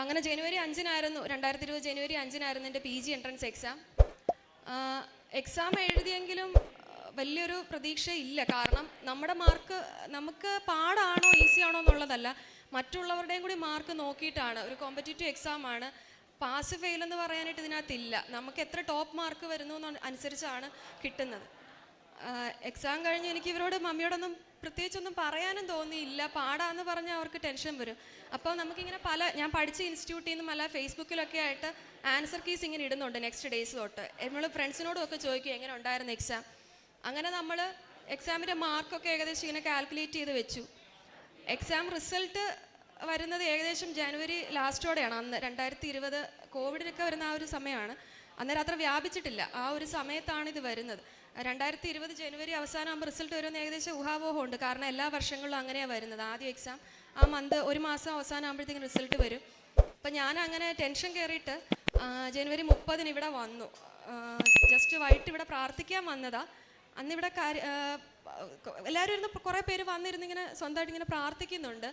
അങ്ങനെ ജനുവരി 5-നായിരുന്നു 2020 ജനുവരി 5-നായിരുന്നു എൻ്റെ PG entrance exam. Exam എഴുതിയെങ്കിലും വലിയൊരു പ്രതീക്ഷയില്ല. കാരണം നമ്മുടെ മാർക്ക് നമുക്ക് പാടാണോ ഈസി ആണോ എന്നുള്ളതല്ല, മറ്റുള്ളവരുടെയും കൂടി മാർക്ക് നോക്കിയിട്ടാണ്. ഒരു കോമ്പറ്റീറ്റീവ് എക്സാമാണ്. പാസ് ഫെയിൽ എന്ന് പറയാനായിട്ട് ഇതിനകത്തില്ല. നമുക്ക് എത്ര ടോപ്പ് മാർക്ക് വരുന്നു അനുസരിച്ചാണ് കിട്ടുന്നത്. എക്സാം കഴിഞ്ഞ് എനിക്ക് ഇവരോട് മമ്മിയോടൊന്നും പ്രത്യേകിച്ചൊന്നും പറയാനും തോന്നിയില്ല. പാടാന്ന് പറഞ്ഞാൽ അവർക്ക് ടെൻഷൻ വരും. അപ്പോൾ നമുക്കിങ്ങനെ ഞാൻ പഠിച്ച ഇൻസ്റ്റിറ്റ്യൂട്ടിൽ നിന്നും അല്ല ഫേസ്ബുക്കിലൊക്കെ ആയിട്ട് ആൻസർ കീസ് ഇങ്ങനെ ഇടുന്നുണ്ട് നെക്സ്റ്റ് ഡേയ്സ് തൊട്ട്. നമ്മൾ ഫ്രണ്ട്സിനോടും ഒക്കെ ചോദിക്കും എങ്ങനെ ഉണ്ടായിരുന്നു എക്സാം. അങ്ങനെ നമ്മൾ എക്സാമിൻ്റെ മാർക്കൊക്കെ ഏകദേശം ഇങ്ങനെ കാൽക്കുലേറ്റ് ചെയ്ത് വെച്ചു. എക്സാം റിസൾട്ട് വരുന്നത് ഏകദേശം ജനുവരി ലാസ്റ്റോടെയാണ്. അന്ന് 2020 കോവിഡിനൊക്കെ വരുന്ന ആ ഒരു സമയമാണ്. അന്നേരം അത്ര വ്യാപിച്ചിട്ടില്ല. ആ ഒരു സമയത്താണ് ഇത് വരുന്നത്. 2020 ജനുവരി അവസാനമാകുമ്പോൾ റിസൾട്ട് വരുമെന്ന് ഏകദേശം ഊഹാപോഹമുണ്ട്. കാരണം എല്ലാ വർഷങ്ങളിലും അങ്ങനെയാണ് വരുന്നത്. ആദ്യം എക്സാം ആ മന്ത് ഒരു മാസം അവസാനം ആകുമ്പോഴത്തേക്കും റിസൾട്ട് വരും. അപ്പം ഞാൻ അങ്ങനെ ടെൻഷൻ കയറിയിട്ട് ജനുവരി 30 ഇവിടെ വന്നു. ജസ്റ്റ് വൈകിട്ട് ഇവിടെ പ്രാർത്ഥിക്കാൻ വന്നതാ. അന്നിവിടെ എല്ലാവരും ഇരുന്ന് കുറേ പേര് വന്നിരുന്നിങ്ങനെ സ്വന്തമായിട്ട് ഇങ്ങനെ പ്രാർത്ഥിക്കുന്നുണ്ട്.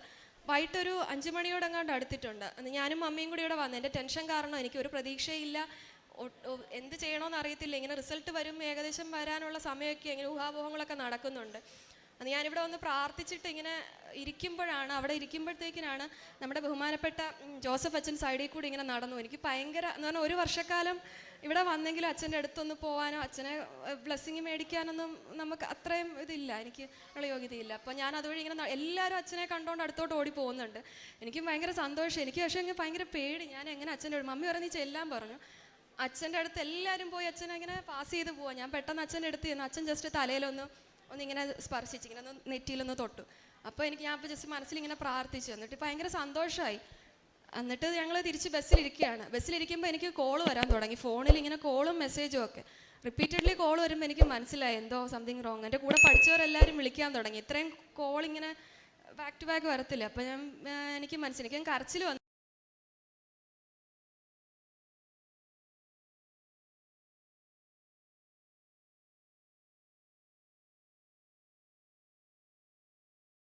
വൈകിട്ടൊരു 5 മണിയോടെങ്ങാണ്ട് അടുത്തിട്ടുണ്ട്. ഞാനും മമ്മിയും കൂടി ഇവിടെ വന്നു. എൻ്റെ ടെൻഷൻ കാരണം എനിക്കൊരു പ്രതീക്ഷയില്ല, എന്ത് ചെയ്യണമെന്ന് അറിയത്തില്ല. ഇങ്ങനെ റിസൾട്ട് വരും, ഏകദേശം വരാനുള്ള സമയമൊക്കെ ഇങ്ങനെ ഊഹാപോഹങ്ങളൊക്കെ നടക്കുന്നുണ്ട്. അത് ഞാനിവിടെ വന്ന് പ്രാർത്ഥിച്ചിട്ട് ഇങ്ങനെ ഇരിക്കുമ്പോഴാണ്, അവിടെ ഇരിക്കുമ്പോഴത്തേക്കിനാണ് നമ്മുടെ ബഹുമാനപ്പെട്ട ജോസഫ് അച്ഛൻ സൈഡിൽ കൂടി ഇങ്ങനെ നടന്നു. എനിക്ക് ഭയങ്കര എന്ന് പറഞ്ഞാൽ ഒരു വർഷക്കാലം ഇവിടെ വന്നെങ്കിലും അച്ഛൻ്റെ അടുത്തൊന്ന് പോകാനോ അച്ഛനെ ബ്ലെസ്സിങ് മേടിക്കാനൊന്നും നമുക്ക് അത്രയും ഇതില്ല, എനിക്ക് ഉള്ള യോഗ്യതയില്ല. അപ്പോൾ ഞാൻ അതുവഴി ഇങ്ങനെ എല്ലാവരും അച്ഛനെ കണ്ടുകൊണ്ട് അടുത്തോട്ട് ഓടി പോകുന്നുണ്ട്. എനിക്കും ഭയങ്കര സന്തോഷം. എനിക്ക് പക്ഷേ എനിക്ക് ഭയങ്കര പേടി. ഞാൻ എങ്ങനെ അച്ഛൻ്റെ മമ്മി പറഞ്ഞ് ചെല്ലാൻ പറഞ്ഞു. അച്ഛൻ്റെ അടുത്ത് എല്ലാവരും പോയി അച്ഛനെ ഇങ്ങനെ പാസ് ചെയ്ത് പോവാം. ഞാൻ പെട്ടെന്ന് അച്ഛൻ്റെ അടുത്ത് ചെന്നു. അച്ഛൻ ജസ്റ്റ് ഒന്നിങ്ങനെ സ്പർശിച്ച് ഇങ്ങനെ നെറ്റിയിലൊന്ന് തൊട്ടു. അപ്പോൾ ഞാൻ ഇപ്പോൾ ജസ്റ്റ് മനസ്സിലിങ്ങനെ പ്രാർത്ഥിച്ചു. എന്നിട്ട് ഭയങ്കര സന്തോഷമായി. എന്നിട്ട് ഞങ്ങൾ തിരിച്ച് ബസ്സിലിരിക്കുകയാണ്. ബസ്സിലിരിക്കുമ്പോൾ എനിക്ക് കോൾ വരാൻ തുടങ്ങി. ഫോണിൽ ഇങ്ങനെ കോളും മെസ്സേജും ഒക്കെ റിപ്പീറ്റഡ്ലി കോൾ വരുമ്പോൾ എനിക്ക് മനസ്സിലായി എന്തോ സംതിങ് റോങ്. എൻ്റെ കൂടെ പഠിച്ചവരെല്ലാവരും വിളിക്കാൻ തുടങ്ങി. ഇത്രയും കോൾ ഇങ്ങനെ ബാക്ക് ടു ബാക്ക് വരത്തില്ല. അപ്പോൾ എനിക്ക് മനസ്സിലായി. എനിക്ക് കരച്ചിൽ വന്നു.